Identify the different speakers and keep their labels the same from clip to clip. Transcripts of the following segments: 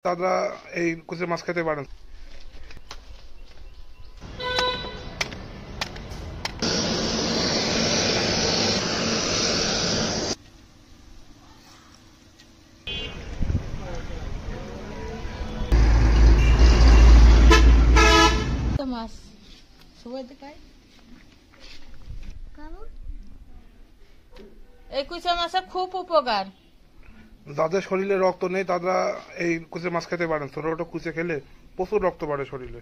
Speaker 1: তারা এই কুচের মাছ খেতে পারেন।
Speaker 2: মাছ সবাই দেখায় এই কুচা মাছের খুব উপকার।
Speaker 1: যাদের শরীরে রক্ত নেই তারা এই কুচে মাছ খেতে পারেন। ছোট ছোট কুচে খেলে প্রচুর রক্ত বাড়ে শরীরে।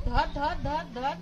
Speaker 2: ধর ধর ধর ধর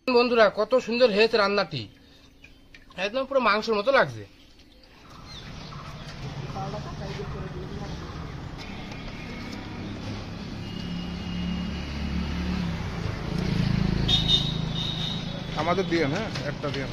Speaker 3: বন্ধুরা, কত সুন্দর হয়েছে রান্নাটি, একদম পুরো মাংসের মতো লাগছে।
Speaker 1: আমাদের দিয়ে হ্যাঁ একটা দিয়ে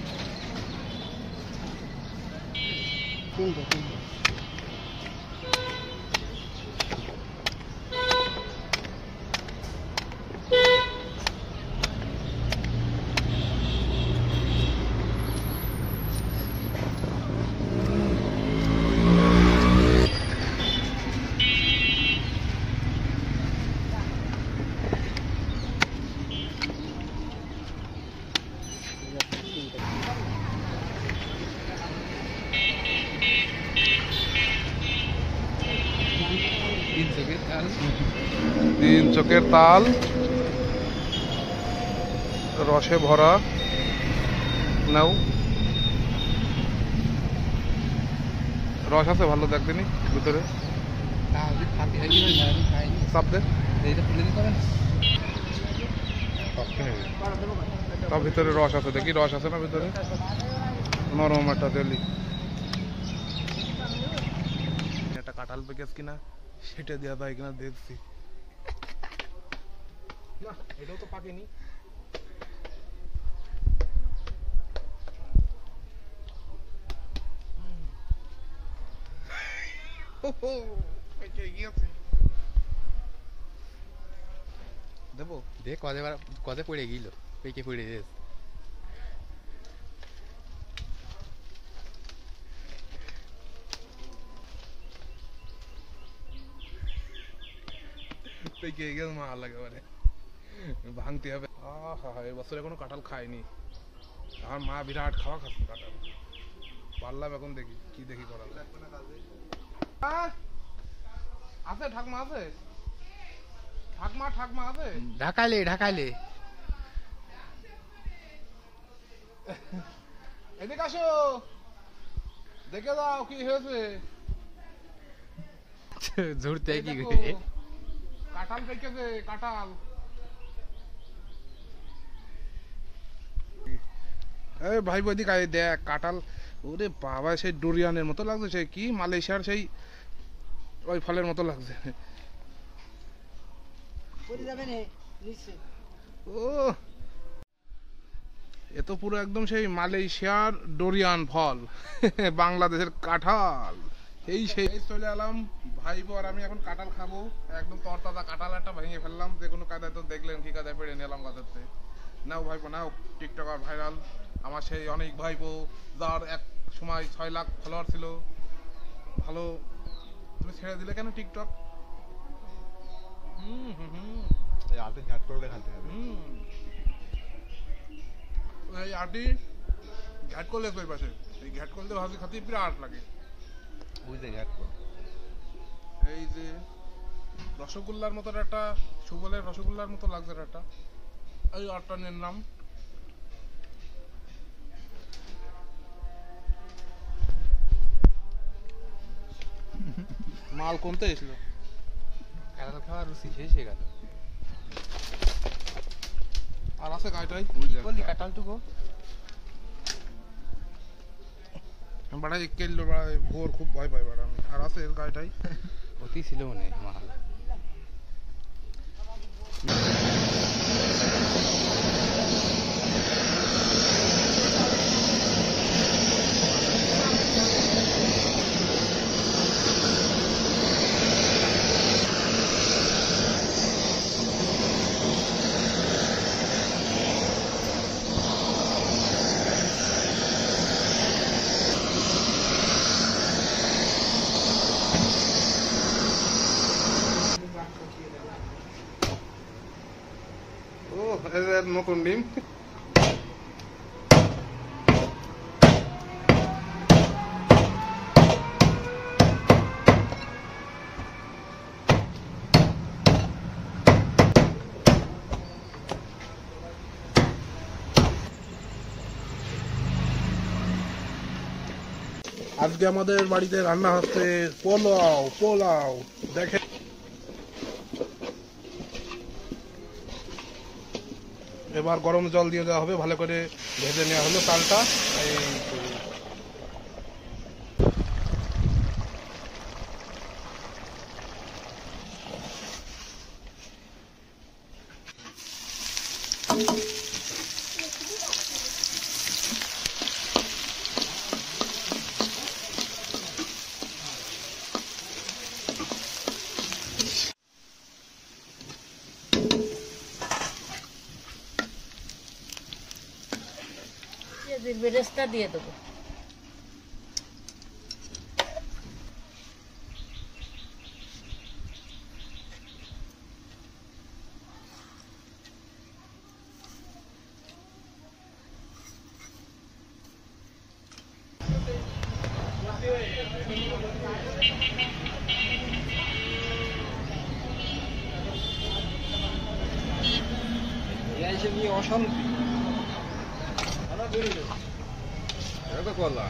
Speaker 1: তিন চোখের তাল রসে ভরা। নাও রস আছে ভালো দেখবেনি ভিতরে চাপ দে তার ভিতরে রস আছে, দেখি রস আছে না ভিতরে, নরম একটা তেলি। একটা কাঁঠাল পেকেছ কিনা সেটা দেওয়া যায় কিনা দেখছি। না এটাও তো পাকেনি। দেবো
Speaker 4: দেখ কদে পড়ে গেল, পেকে পড়ে গেছে।
Speaker 1: পেকে গেছে মাল একেবারে ভাঙতে হবে। আহা এবছরে কোনো কাঁঠাল খায়নি। আমার মা বিরাট খাওয়া খাচ্ছে কাঁঠাল। পারলাম এখন দেখি কি দেখি করা যায়। আছে ঠাকমা আছে, ঠাকমা আছে।
Speaker 4: ঢাকাইলে
Speaker 1: এদিকে আসো, দেখে দাও কি হয়েছে।
Speaker 4: ঝুড়তে কি
Speaker 1: দেখো,
Speaker 4: করে
Speaker 1: কাঁঠাল পেকেছে কাঁঠাল। এই ভাই বদিক আয় দেখ কাঁঠাল। ওরে বাবা সেই ডুরিয়ানের মতো লাগছে, সেই কি মালয়েশিয়ার সেই ওই ফলের মতো লাগছে। ও এ তো পুরো একদম সেই মালয়েশিয়ার ডোরিয়ান ফল। বাংলাদেশের কাঁঠাল। এই সেই চলে এলাম ভাই আর আমি এখন কাঁঠাল খাবো। একদম তরতাজা কাঁঠাল একটা ভেঙে ফেললাম, যে কোনো কায়দায় তো দেখলেন কি কায়দায় পেড়ে নিলাম গাছের। নাও ভাইপো নাও, টিকটকার ভাইরাল আমার সেই অনেক ভাইপো, যার এক সময় 6 লাখ ফলোয়ার ছিল। ভালো তুমি ছেড়ে দিলে কেন টিকটক? এই আটি ঘ্যাট করলে ওই পাশে এই ঘ্যাট করলে ভাবি খাতে বিরাট লাগে। এই যে রসগোল্লার মতো একটা সুবলের রসগোল্লার মতো লাগছে একটা, এই আটটা নিলাম। মাল কমতে এসলো,
Speaker 4: কাঁঠাল খাওয়ার রুচি শেষ হয়ে গেল।
Speaker 1: আর আছে গাইটাই
Speaker 4: বললি কাঁঠালটুকু
Speaker 1: বাড়াই কেললো বাড়াই ভোর খুব ভয় পাই বাড়া আমি। আর আছে গাইটাই
Speaker 4: অতি ছিল মনে হয় মাল।
Speaker 1: এই যে নতুন ডিম। আজকে আমাদের বাড়িতে রান্না হচ্ছে পোলাও। পোলাও দেখে এবার গরম জল দিয়ে দেওয়া হবে, ভালো করে ভেজে নেওয়া হলো চালটা। এই
Speaker 2: বেরেস্তা দিয়ে দেবো।
Speaker 4: অশান্তি কলা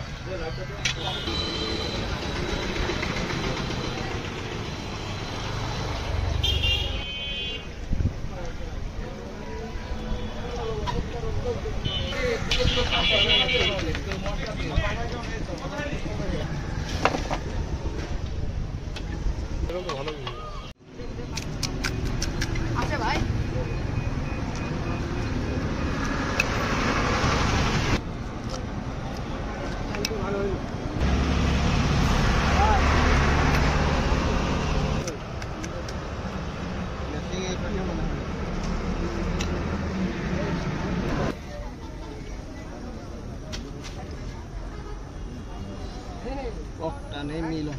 Speaker 4: ভালো
Speaker 2: আচ্ছা ভাই,
Speaker 5: नहीं मिला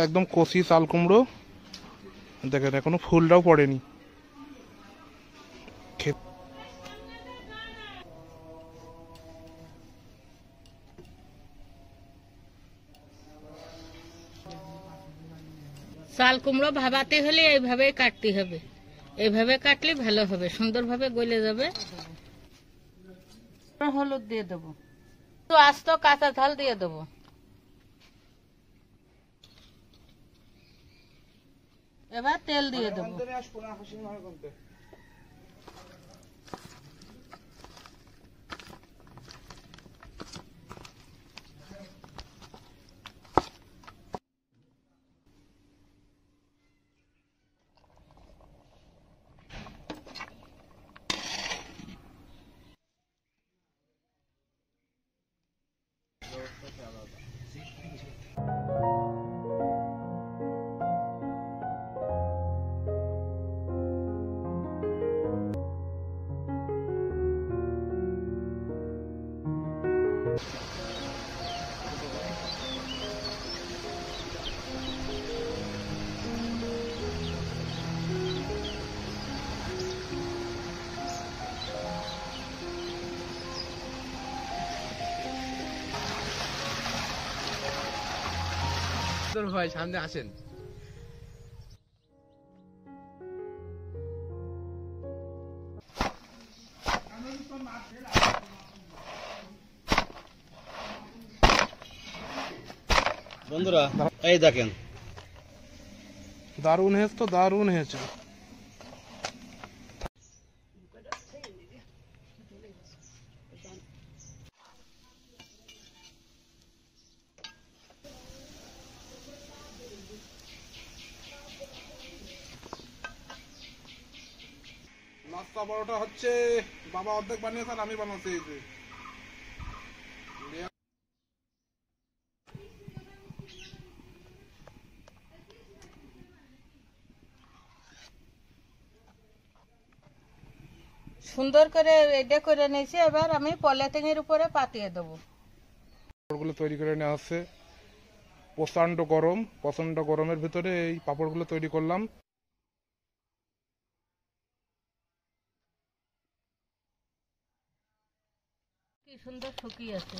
Speaker 1: একদম কষি চাল কুমড়ো, দেখেন এখনো ফুলটাও পড়েনি।
Speaker 2: চাল কুমড়ো ভাবাতে হলে এইভাবেই কাটতে হবে, এইভাবে কাটলে ভালো হবে, সুন্দরভাবে গলে যাবে। হলুদ দিয়ে দেবো, তো আস্ত কাঁচা ঝাল দিয়ে দেবো। এবার তেল দিয়ে দেবো।
Speaker 4: ভাই সামনে আসেন।
Speaker 5: বন্ধুরা এই দেখেন
Speaker 1: দারুণ হয়েছে, তো দারুণ হয়েছে। পাস্তা পরোটা হচ্ছে বাবা অর্ধেক বানিয়েছে আর আমি বানাচ্ছি এই যে।
Speaker 2: সুন্দর করে এটা করে নিয়েছি, এবার আমি পলিথিনের উপরে পাতিয়ে দেবো।
Speaker 1: পাঁপড়গুলো তৈরি করে নেওয়া হচ্ছে। প্রচন্ড গরমের ভিতরে এই পাঁপড়গুলো তৈরি করলাম।
Speaker 2: কি সুন্দর শুকিয়েছে,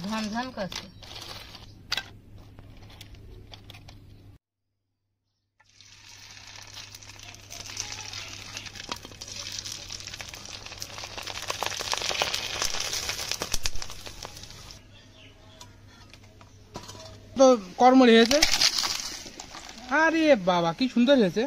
Speaker 2: ঝনঝন করছে।
Speaker 3: তো কর্মরি হয়েছে। আরে বাবা কি সুন্দর হয়েছে।